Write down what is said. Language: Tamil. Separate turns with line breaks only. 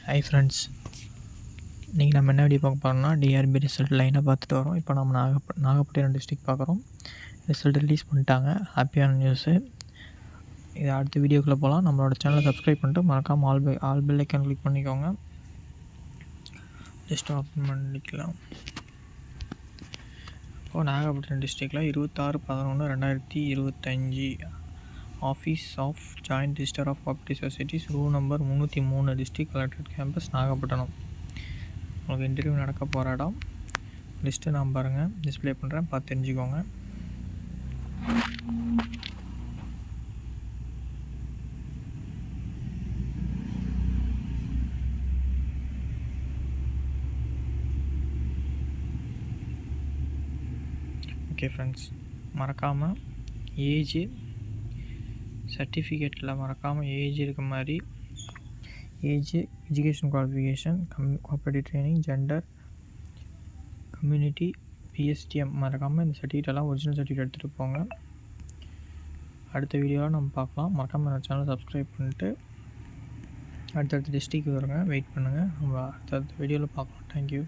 ஹை ஃப்ரெண்ட்ஸ், இன்றைக்கி நம்ம என்ன வீடியோ பார்க்க போகிறோம்னா டிஆர்பி ரிசல்ட் லைனாக பார்த்துட்டு வரோம். இப்போ நம்ம நாகப்பட்டினம் டிஸ்ட்ரிக்ட் பார்க்குறோம். ரிசல்ட் ரிலீஸ் பண்ணிட்டாங்க. ஹாப்பியான நியூஸு. இது அடுத்த வீடியோக்குள்ளே போகலாம். நம்மளோட சேனலை சப்ஸ்கிரைப் பண்ணிட்டு மறக்காமல் ஆல் பெல் ஐக்கான் கிளிக் பண்ணிக்கோங்க. ஜஸ்ட் ஓப்பன் பண்ணிக்கலாம். இப்போது நாகப்பட்டினம் டிஸ்ட்ரிக்டில் 26/11/2025 office of joint register of cooperative societies room number 303 district collectorate campus Nagapattinam. உங்களுக்கு இன்டர்வியூ நடக்க போகிற இடம் லிஸ்ட்டு நான் பாருங்கள் டிஸ்பிளே பண்ணுறேன், பார்த்து தெரிஞ்சுக்கோங்க. ஓகே ஃப்ரெண்ட்ஸ், மறக்காமல் ஏஜ் சர்டிஃபிகேட்டில் மறக்காமல் ஏஜ் இருக்க மாதிரி age, education qualification, cooperative training, gender, community, PSTM மறக்காமல் இந்த சர்டிஃபிகேட்டெல்லாம் ஒரிஜினல் சர்டிஃபிகேட் எடுத்துகிட்டு போங்க. அடுத்த வீடியோவில் நம்ம பார்க்கலாம். மறக்காமல் என்னோடய சேனலை சப்ஸ்கிரைப் பண்ணிட்டு அடுத்தடுத்த டிஸ்ட்ரிக்ட் வருங்க, வெயிட் பண்ணுங்கள். நம்ம அடுத்தடுத்த வீடியோவில் பார்க்கலாம். தேங்க்யூ.